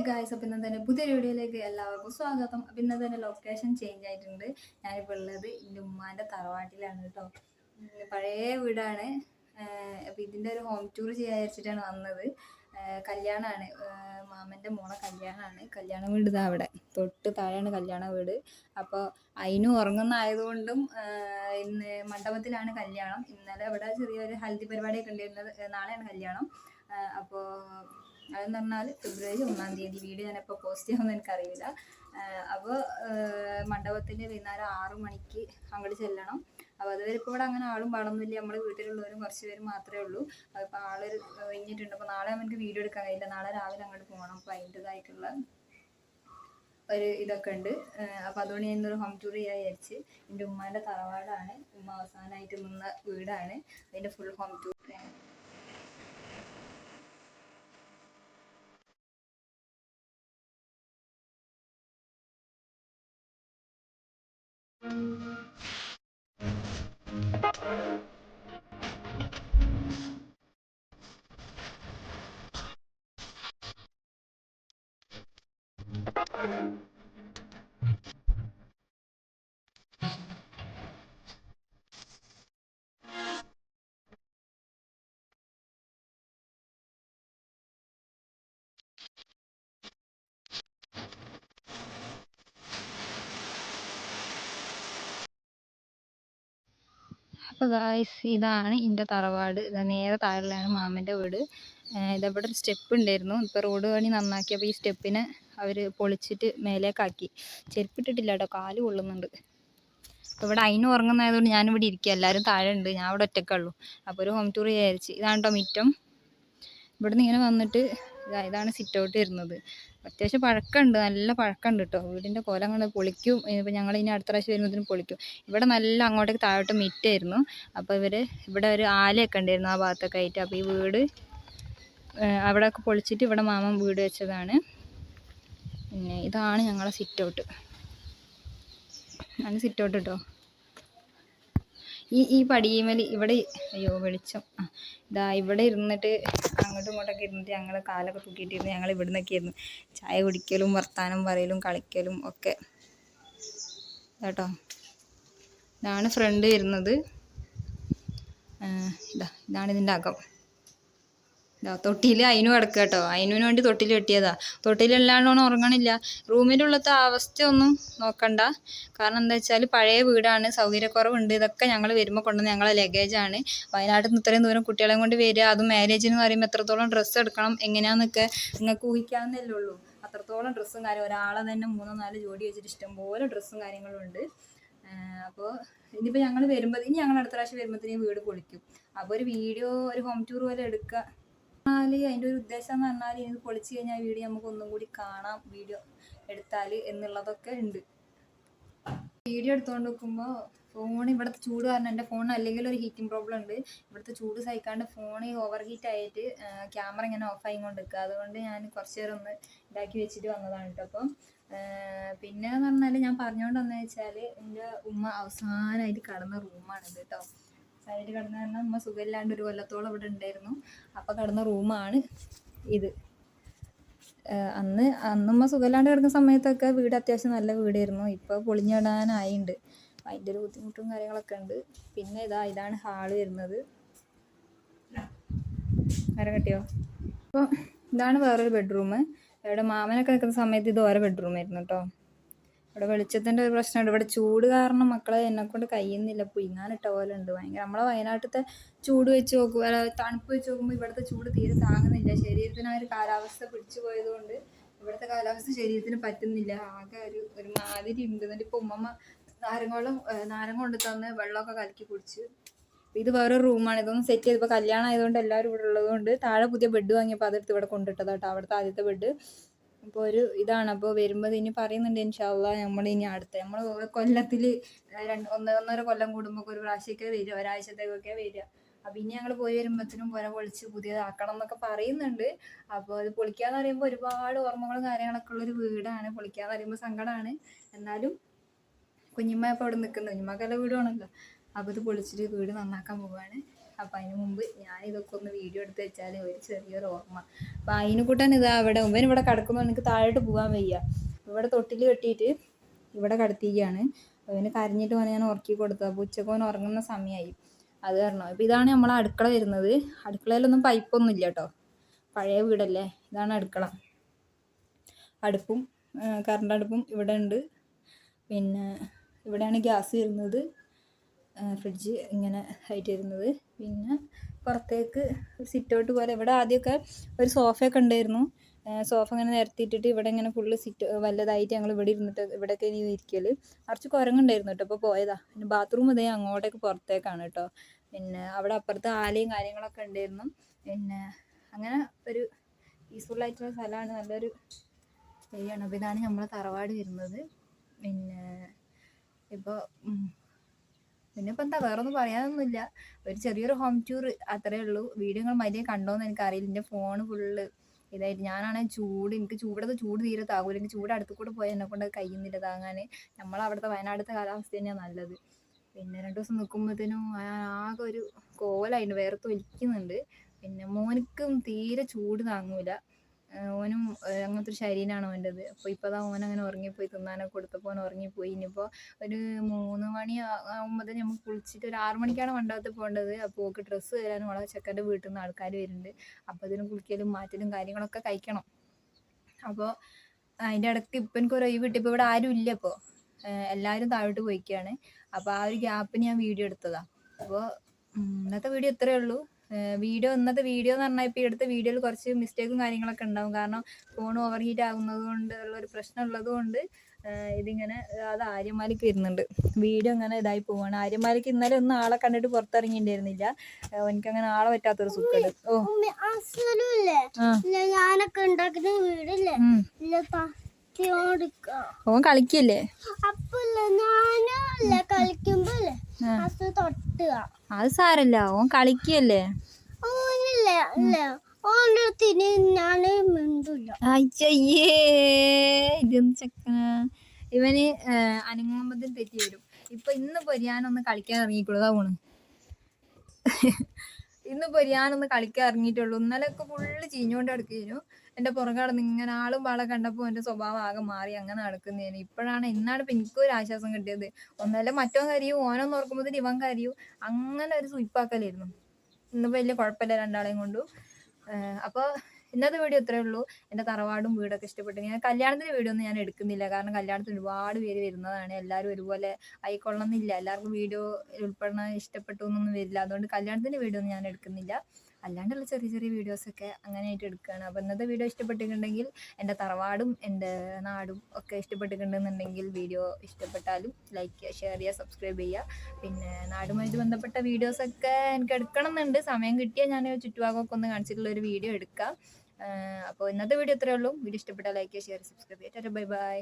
Guys, അപ്പം ഇന്ന് തന്നെ പുതിയൊരു വീഡിയോയിലേക്ക് എല്ലാവർക്കും സ്വാഗതം. അപ്പം ഇന്ന് തന്നെ ലൊക്കേഷൻ ചേഞ്ച് ആയിട്ടുണ്ട്. ഞാനിപ്പോൾ ഉള്ളത് എൻ്റെ ഉമ്മാൻ്റെ തറവാട്ടിലാണ് കേട്ടോ. പഴയ വീടാണ്. അപ്പം ഇതിൻ്റെ ഒരു ഹോം ടൂർ ചെയ്യാൻ വിചാരിച്ചിട്ടാണ് വന്നത്. കല്യാണമാണ്, മാമൻ്റെ മോളെ കല്യാണമാണ്. കല്യാണ വീട് ഇതാ അവിടെ തൊട്ട് താഴെയാണ് കല്യാണ വീട്. അപ്പോൾ അതിന് ഉറങ്ങുന്ന ആയതുകൊണ്ടും ഇന്ന് മണ്ഡപത്തിലാണ് കല്യാണം. ഇന്നലെ ഇവിടെ ചെറിയൊരു ഹൽദി പരിപാടിയൊക്കെ ഉണ്ടായിരുന്നത്. നാളെയാണ് കല്യാണം. അപ്പോൾ അതെന്ന് പറഞ്ഞാൽ ഫെബ്രുവരി 1-ാം തീയതി. വീഡിയോ ഞാനിപ്പോൾ പോസ്റ്റ് ചെയ്യുമെന്ന് എനിക്കറിയില്ല. അപ്പോൾ മണ്ഡപത്തിൽ വൈകുന്നേരം 6 മണിക്ക് അങ്ങോട്ട് ചെല്ലണം. അപ്പോൾ അതുവരെ ഇപ്പോൾ ഇവിടെ അങ്ങനെ ആളും പാടൊന്നുമില്ല. നമ്മൾ വീട്ടിലുള്ളവരും കുറച്ച് പേര് മാത്രമേ ഉള്ളൂ. അതിപ്പോൾ ആളൊരു കഴിഞ്ഞിട്ടുണ്ട്. അപ്പോൾ നാളെ നമുക്ക് വീഡിയോ എടുക്കാൻ കഴിയില്ല. നാളെ രാവിലെ അങ്ങോട്ട് പോകണം. അപ്പോൾ അതിൻ്റെതായിട്ടുള്ള ഒരു ഇതൊക്കെ ഉണ്ട്. അപ്പോൾ അതുകൊണ്ട് ഞാൻ ഇന്നൊരു ഹോം ടൂർ ചെയ്യാൻ വിചാരിച്ച്. എൻ്റെ ഉമ്മാൻ്റെ തറവാടാണ്. ഉമ്മ അവസാനമായിട്ട് നിന്ന വീടാണ്. അതിൻ്റെ ഫുൾ ഹോം ടൂർ. അപ്പോൾ ഗായ്സ്, ഇതാണ് എൻ്റെ തറവാട്. നേരെ താഴെയാണ് മാമൻ്റെ വീട്. ഇതവിടെ ഒരു സ്റ്റെപ്പ് ഉണ്ടായിരുന്നു. ഇപ്പോൾ റോഡ് പണി നന്നാക്കിയപ്പോൾ ഈ സ്റ്റെപ്പിനെ അവർ പൊളിച്ചിട്ട് മേലേക്കാക്കി. ചെരുപ്പിട്ടിട്ടില്ല കേട്ടോ, കാല് കൊള്ളുന്നുണ്ട്. അപ്പോൾ ഇവിടെ അതിന് ഉറങ്ങുന്നതായതുകൊണ്ട് ഞാനിവിടെ ഇരിക്കുക. എല്ലാവരും താഴെ ഉണ്ട്, ഞാൻ ഇവിടെ ഒറ്റക്കുള്ളൂ. അപ്പോൾ ഒരു ഹോം ടൂർ വിചാരിച്ച്. ഇതാണ് കേട്ടോ മിറ്റം. ഇവിടുന്ന് ഇങ്ങനെ വന്നിട്ട് ഇതാണ് സിറ്റ് ഔട്ട് വരുന്നത്. അത്യാവശ്യം പഴക്കമുണ്ട്, നല്ല പഴക്കമുണ്ട് കേട്ടോ. വീടിൻ്റെ കോലം കൊണ്ട് പൊളിക്കും. ഇപ്പോൾ ഞങ്ങൾ ഇനി അടുത്ത പ്രാവശ്യം വരുമ്പോഴത്തേനും പൊളിക്കും. ഇവിടെ നല്ല അങ്ങോട്ടേക്ക് താഴോട്ട് മിറ്റായിരുന്നു. അപ്പോൾ ഇവിടെ ഒരു ആലയൊക്കെ ഉണ്ടായിരുന്നു ആ ഭാഗത്തൊക്കെ ആയിട്ട്. അപ്പോൾ ഈ വീട് അവിടെയൊക്കെ പൊളിച്ചിട്ട് ഇവിടെ മാമൻ വീട് വെച്ചതാണ്. പിന്നെ ഇതാണ് ഞങ്ങളെ സിറ്റ് ഔട്ട്. ആണ് സിറ്റ് ഔട്ട് കേട്ടോ. ഈ പടിയമേൽ ഇവിടെ അയ്യോ വെളിച്ചം ഇതാ ഇവിടെ ഇരുന്നിട്ട് അങ്ങോട്ടും ഇങ്ങോട്ടൊക്കെ ഇരുന്നിട്ട് ഞങ്ങൾ കാലൊക്കെ തൂക്കിയിട്ടിരുന്ന് ഞങ്ങൾ ഇവിടെ നിന്നൊക്കെ ആയിരുന്നു ചായ കുടിക്കലും വർത്താനം പറയലും കളിക്കലും ഒക്കെ കേട്ടോ. ഇതാണ് ഫ്രണ്ട് വരുന്നത്. ഇതാണ് ഇതിൻ്റെ അകം. തൊട്ടിയിൽ അതിനു കിടക്കുക കേട്ടോ. അതിനു വേണ്ടി തൊട്ടിൽ കെട്ടിയതാ. തൊട്ടിലല്ലാണ്ടൊന്നും ഉറങ്ങണില്ല. റൂമിലുള്ളത്തെ അവസ്ഥ ഒന്നും നോക്കണ്ട. കാരണം എന്താ വെച്ചാൽ പഴയ വീടാണ്, സൗകര്യക്കുറവുണ്ട്. ഇതൊക്കെ ഞങ്ങൾ വരുമ്പോൾ കൊണ്ടുവന്ന് ഞങ്ങളെ ലഗേജാണ്. വയനാട്ടിൽ നിന്ന് ഇത്രയും ദൂരം കുട്ടികളെയും കൊണ്ട് വരിക, അതും മാരേജിന് പറയുമ്പോൾ എത്രത്തോളം ഡ്രസ്സ് എടുക്കണം എങ്ങനെയാണെന്നൊക്കെ നിങ്ങൾക്ക് ഊഹിക്കാവുന്നല്ലേ ഉള്ളൂ. അത്രത്തോളം ഡ്രസ്സും കാര്യം, ഒരാളെ തന്നെ 3-4 ജോഡി വെച്ചിട്ട് ഇഷ്ടംപോലെ ഡ്രസ്സും കാര്യങ്ങളും ഉണ്ട്. അപ്പോൾ ഇനിയിപ്പോൾ ഞങ്ങൾ വരുമ്പോൾ ഇനി ഞങ്ങൾ അടുത്ത പ്രാവശ്യം വരുമ്പോഴത്തേനും വീട് പൊളിക്കും. അപ്പോൾ ഒരു വീഡിയോ, ഒരു ഹോം ടൂർ പോലെ എടുക്കുക. അതിൻ്റെ ഒരു ഉദ്ദേശം എന്ന് പറഞ്ഞാൽ ഇത് പൊളിച്ച് കഴിഞ്ഞാൽ വീഡിയോ നമുക്ക് ഒന്നും കൂടി കാണാം, വീഡിയോ എടുത്താൽ എന്നുള്ളതൊക്കെ ഉണ്ട്. വീഡിയോ എടുത്തുകൊണ്ട് നിൽക്കുമ്പോൾ ഫോൺ ഇവിടുത്തെ ചൂട് കാരണം എൻ്റെ ഫോണിന് അല്ലെങ്കിൽ ഒരു ഹീറ്റിംഗ് പ്രോബ്ലം ഉണ്ട്. ഇവിടുത്തെ ചൂട് സഹിക്കാണ്ട് ഫോൺ ഓവർ ഹീറ്റ് ആയിട്ട് ക്യാമറ ഇങ്ങനെ ഓഫ് ആയിക്കൊണ്ട് നിൽക്കുക. അതുകൊണ്ട് ഞാൻ കുറച്ച് നേരം ഒന്ന് ഇതാക്കി വെച്ചിട്ട് വന്നതാണ് കേട്ടോ. അപ്പം പിന്നെ എന്ന് പറഞ്ഞാൽ ഞാൻ പറഞ്ഞുകൊണ്ട് വന്നതെന്ന് വെച്ചാൽ എൻ്റെ ഉമ്മ അവസാനമായിട്ട് കടന്ന റൂമാണിത് കേട്ടോ. സൈഡ് കിടന്ന് പറഞ്ഞാൽ ഉമ്മ സുഖമില്ലാണ്ട് ഒരു കൊല്ലത്തോളം ഇവിടെ ഉണ്ടായിരുന്നു. അപ്പോൾ കിടന്ന റൂമാണ് ഇത്. അന്നുമ്മ സുഖമില്ലാണ്ട് കിടക്കുന്ന സമയത്തൊക്കെ വീട് അത്യാവശ്യം നല്ല വീടായിരുന്നു. ഇപ്പോൾ പൊളിഞ്ഞിടാനായിട്ടുണ്ട്. അതിൻ്റെ ഒരു ബുദ്ധിമുട്ടും കാര്യങ്ങളൊക്കെ ഉണ്ട്. പിന്നെ ഇതാണ് ഹാള് വരുന്നത്. നേരെ കെട്ടിയോ. അപ്പോൾ ഇതാണ് വേറൊരു ബെഡ്റൂം. ഇവിടെ മാമനൊക്കെ നിൽക്കുന്ന സമയത്ത് ഇത് ഓരോ ബെഡ്റൂമായിരുന്നു കേട്ടോ. ഇവിടെ വെളിച്ചത്തിൻ്റെ ഒരു പ്രശ്നമുണ്ട്. ഇവിടെ ചൂട് കാരണം മക്കളെ എന്നെക്കൊണ്ട് കഴിയുന്നില്ല, പുഴുങ്ങാനിട്ട പോലെ ഉണ്ട് ഭയങ്കര. നമ്മളെ വയനാട്ടിലത്തെ ചൂട് വെച്ച് നോക്കുക, തണുപ്പ് വെച്ച് നോക്കുമ്പോൾ ഇവിടുത്തെ ചൂട് തീരെ താങ്ങുന്നില്ല. ശരീരത്തിന് ആ ഒരു കാലാവസ്ഥ പിടിച്ചു പോയതുകൊണ്ട് ഇവിടുത്തെ കാലാവസ്ഥ ശരീരത്തിന് പറ്റുന്നില്ല. ആകെ ഒരു മാതിരി ഉണ്ട്. എന്നിട്ട് ഇപ്പോൾ ഉമ്മമ്മ നാരങ്ങ കൊണ്ട് തന്ന് വെള്ളമൊക്കെ കലക്കി കുടിച്ച്. ഇത് വേറൊരു റൂമാണ്. ഇതൊന്നും സെറ്റ് ചെയ്തപ്പോൾ കല്യാണം ആയതുകൊണ്ട് എല്ലാവരും ഇവിടെ ഉള്ളതുകൊണ്ട് താഴെ പുതിയ ബെഡ് വാങ്ങിയപ്പോൾ അതെടുത്ത് ഇവിടെ കൊണ്ടിട്ടതാണ് കേട്ടോ. അവിടുത്തെ ആദ്യത്തെ ബെഡ്. അപ്പോൾ ഇതാണ്. അപ്പോൾ വരുമ്പോൾ ഇനി പറയുന്നുണ്ട് ഇൻഷാ അല്ലാഹ് നമ്മൾ കൊല്ലത്തിൽ 1.5 കൊല്ലം കൂടുമ്പോൾ ഒരു പ്രാവശ്യമൊക്കെ വരിക, ഒരാഴ്ചത്തേക്കൊക്കെ വരിക. അപ്പം ഇനി ഞങ്ങൾ പോയി വരുമ്പോഴത്തേനും പുര പൊളിച്ച് പുതിയതാക്കണം എന്നൊക്കെ പറയുന്നുണ്ട്. അപ്പോൾ അത് പൊളിക്കാന്ന് പറയുമ്പോൾ ഒരുപാട് ഓർമ്മകളും കാര്യങ്ങളൊക്കെ ഉള്ളൊരു വീടാണ്. പൊളിക്കാന്ന് പറയുമ്പോൾ സങ്കടമാണ്. എന്നാലും കുഞ്ഞിമ്മ ഇപ്പോൾ അവിടെ നിൽക്കുന്നത്, കുഞ്ഞിമ്മക്കെല്ലാം വീടുവാണല്ലോ. അപ്പോൾ ഇത് പൊളിച്ചിട്ട് വീട് നന്നാക്കാൻ പോവുകയാണ്. അപ്പം അതിന് മുമ്പ് ഞാനിതൊക്കെ ഒന്ന് വീഡിയോ എടുത്ത് വെച്ചാൽ ഒരു ചെറിയൊരു ഓർമ്മ. അപ്പം അതിനെക്കൂട്ടാൻ ഇതാ ഇവിടെ ഇവിടെ കിടക്കുമ്പോൾ എനിക്ക് താഴോട്ട് പോകാൻ വയ്യ. ഇവിടെ തൊട്ടിൽ കെട്ടിയിട്ട് ഇവിടെ കിടത്തിക്കുകയാണ്. അവന് കരഞ്ഞിട്ട് ഓനെ ഞാൻ ഉറക്കി കൊടുത്തു. അപ്പോൾ ഉച്ചക്ക് ഓൻ ഉറങ്ങുന്ന സമയമായി. അത് കാരണം ഇപ്പം ഇതാണ് നമ്മളെ അടുക്കള വരുന്നത്. അടുക്കളയിലൊന്നും പൈപ്പൊന്നും ഇല്ല കേട്ടോ, പഴയ വീടല്ലേ. ഇതാണ് അടുക്കള. അടുപ്പും കറണ്ട് അടുപ്പും ഇവിടെ ഉണ്ട്. പിന്നെ ഇവിടെയാണ് ഗ്യാസ് വരുന്നത്, ഫ്രിഡ്ജ് ഇങ്ങനെ ആയിട്ട് വരുന്നത്. പിന്നെ പുറത്തേക്ക് സിറ്റ് ഔട്ട് പോലെ ഇവിടെ ആദ്യമൊക്കെ ഒരു സോഫയൊക്കെ ഉണ്ടായിരുന്നു. സോഫ ഇങ്ങനെ നിരത്തിയിട്ടിട്ട് ഇവിടെ ഇങ്ങനെ ഫുള്ള് സിറ്റ് വല്ലതായിട്ട് ഞങ്ങൾ ഇവിടെ ഇരുന്നിട്ട് ഇവിടെയൊക്കെ ഇനി ഇരിക്കൽ. കുറച്ച് കുരങ്ങുണ്ടായിരുന്നു കേട്ടോ, ഇപ്പോൾ പോയതാ. പിന്നെ ബാത്റൂം ഇതേ അങ്ങോട്ടേക്ക് പുറത്തേക്കാണ് കേട്ടോ. പിന്നെ അവിടെ അപ്പുറത്ത് ആലയും കാര്യങ്ങളൊക്കെ ഉണ്ടായിരുന്നു. പിന്നെ അങ്ങനെ ഒരു പീസ്ഫുള്ളായിട്ടുള്ള സ്ഥലമാണ്, നല്ലൊരു ഏരിയയാണ്. അപ്പോൾ ഇതാണ് നമ്മളെ തറവാട് വരുന്നത്. പിന്നെ ഇപ്പോൾ ഇപ്പം എന്താ വേറെ ഒന്നും പറയാനൊന്നുമില്ല. ഒരു ചെറിയൊരു ഹോം ടൂർ അത്രയേ ഉള്ളൂ. വീഡിയോ നിങ്ങൾ മര്യാദ കണ്ടോയെന്ന് എനിക്കറിയില്ല. എൻ്റെ ഫോണ് ഫുള്ള് ഇതായിട്ട് ഞാനാണെങ്കിൽ എനിക്ക് ഇവിടുത്തെ ചൂട് തീരെ താങ്ങൂല. എനിക്ക് ചൂട് അടുത്ത് കൂടെ പോയാൽ എന്നെ കൊണ്ട് കഴിയുന്നില്ല താങ്ങാൻ. നമ്മളവിടുത്തെ വയനാടത്തെ കാലാവസ്ഥ തന്നെയാണ് നല്ലത്. പിന്നെ 2 ദിവസം നിൽക്കുമ്പോഴത്തേനും ആകെ ഒരു കോലായിട്ട് വേർത്ത് ഒലിക്കുന്നുണ്ട്. പിന്നെ മോനിക്കും തീരെ ചൂട് താങ്ങൂല. ഓനും അങ്ങനത്തെ ഒരു ശരീരമാണ് ഓൻ്റെത്. അപ്പോൾ ഇപ്പോൾ ഓനങ്ങനെ ഉറങ്ങിപ്പോയി, തിന്നാനൊക്കെ കൊടുത്തപ്പോൾ ഓൻ ഉറങ്ങിപ്പോയി. ഇനിയിപ്പോൾ ഒരു 3 മണി ആകുമ്പോഴത്തേന് നമുക്ക് കുളിച്ചിട്ട് ഒരു 6 മണിക്കാണ് മണ്ഡപത്തിൽ പോകേണ്ടത്. അപ്പോൾ ഓൾക്ക് ഡ്രസ്സ് തരാനും അവളെ ചെക്കൻ്റെ വീട്ടിൽ നിന്ന് ആൾക്കാർ വരുന്നുണ്ട്. അപ്പോൾ ഇതിനും കുളിക്കലും മാറ്റലും കാര്യങ്ങളൊക്കെ കഴിക്കണം. അപ്പോൾ അതിൻ്റെ ഇടയ്ക്ക് ഇപ്പം എനിക്കൊരു ഒഴിവ് കിട്ടി. ഇപ്പോൾ ഇവിടെ ആരും ഇല്ല. ഇപ്പോൾ എല്ലാവരും താഴോട്ട് പോയിക്കുകയാണ്. അപ്പോൾ ആ ഒരു ഗ്യാപ്പിന് ഞാൻ വീഡിയോ എടുത്തതാണ്. അപ്പോൾ ഇന്നത്തെ വീഡിയോ ഇത്രയേ ഉള്ളൂ. ഇന്നത്തെ വീഡിയോ എന്ന് പറഞ്ഞാൽ ഇപ്പോൾ എടുത്ത വീഡിയോയിൽ കുറച്ച് മിസ്റ്റേക്കും കാര്യങ്ങളൊക്കെ ഉണ്ടാവും. കാരണം ഫോൺ ഓവർ ഹീറ്റ് ആകുന്നത് കൊണ്ട് ഉള്ളൊരു പ്രശ്നം ഉള്ളത് കൊണ്ട് ഇതിങ്ങനെ അത് ആര്യന്മാർക്ക് വരുന്നുണ്ട്. വീഡിയോ ഇങ്ങനെ ഇതായി പോവാണ്. ആര്യന്മാർക്ക് ഇന്നലെ ഒന്നും ആളെ കണ്ടിട്ട് പുറത്തിറങ്ങിയിട്ടുണ്ടായിരുന്നില്ല. എനിക്കങ്ങനെ ആളെ പറ്റാത്തൊരു സുഖം. ഞാനൊക്കെ ഉണ്ടാക്കുന്ന വീടല്ലേ, ഓൻ കളിക്കല്ലേ. അത് സാരല്ല, ഓൻ കളിക്കല്ലേ. ഇതൊന്നും ചെക്കന ഇവന് അനങ്ങുമ്പത്തിന് തെറ്റി വരും. ഇപ്പൊ ഇന്ന് പൊരിയാനൊന്ന് കളിക്കാൻ ഇറങ്ങിയിട്ടുള്ളതാ പോണ്. ഇന്ന് പൊരിയാനൊന്ന് കളിക്കാൻ ഇറങ്ങിയിട്ടുള്ളൂ. ഇന്നലെയൊക്കെ ഫുള്ള് ചീഞ്ഞുകൊണ്ട് കിടക്കുന്നു. എൻ്റെ പുറകെ നടന്ന് ഇങ്ങനെ ആളും പാളെ കണ്ടപ്പോൾ എൻ്റെ സ്വഭാവം ആകെ മാറി അങ്ങനെ നടക്കുന്നതിന്. ഇന്നാണ് ഇപ്പം എനിക്കൊരു ആശ്വാസം കിട്ടിയത്. ഒന്നല്ല മറ്റോ കരിയും, ഓനൊന്ന് ഓർക്കുമ്പോഴത്തേന് ഇവൻ കരിയും. അങ്ങനെ ഒരു സുയിപ്പാക്കലായിരുന്നു. ഇന്നിപ്പോൾ വലിയ കുഴപ്പമില്ല രണ്ടാളെയും കൊണ്ടു. അപ്പോൾ ഇന്നത്തെ വീഡിയോ ഇത്രയേ ഉള്ളൂ. എൻ്റെ തറവാടും വീടൊക്കെ ഇഷ്ടപ്പെട്ടു. ഞാൻ കല്യാണത്തിൻ്റെ വീഡിയോ ഒന്നും ഞാൻ എടുക്കുന്നില്ല. കാരണം കല്യാണത്തിന് ഒരുപാട് പേര് വരുന്നതാണ്. എല്ലാവരും ഒരുപോലെ ആയിക്കൊള്ളണമെന്നില്ല. എല്ലാവർക്കും വീഡിയോ ഉൾപ്പെടണം ഇഷ്ടപ്പെട്ടു എന്നൊന്നും വരില്ല. അതുകൊണ്ട് കല്യാണത്തിൻ്റെ വീഡിയോ ഒന്നും ഞാൻ എടുക്കുന്നില്ല. അല്ലാണ്ടുള്ള ചെറിയ ചെറിയ വീഡിയോസൊക്കെ അങ്ങനെയായിട്ട് എടുക്കുകയാണ്. അപ്പോൾ ഇന്നത്തെ വീഡിയോ ഇഷ്ടപ്പെട്ടിട്ടുണ്ടെങ്കിൽ, എൻ്റെ തറവാടും എൻ്റെ നാടും ഒക്കെ ഇഷ്ടപ്പെട്ടിട്ടുണ്ടെന്നുണ്ടെങ്കിൽ വീഡിയോ ഇഷ്ടപ്പെട്ടാലും ലൈക്ക് ചെയ്യുക, ഷെയർ ചെയ്യുക, സബ്സ്ക്രൈബ് ചെയ്യുക. പിന്നെ നാടുമായിട്ട് ബന്ധപ്പെട്ട വീഡിയോസൊക്കെ എനിക്ക് എടുക്കണം എന്നുണ്ട്. സമയം കിട്ടിയാൽ ഞാൻ ചുറ്റുഭാഗമൊക്കെ ഒന്ന് കാണിച്ചിട്ടുള്ള ഒരു വീഡിയോ എടുക്കാം. അപ്പോൾ ഇന്നത്തെ വീഡിയോ ഇത്രയേ ഉള്ളൂ. വീഡിയോ ഇഷ്ടപ്പെട്ടാൽ ലൈക്ക് ചെയ്യുക, ഷെയർ, സബ്സ്ക്രൈബ് ചെയ്യുക. Bye bye.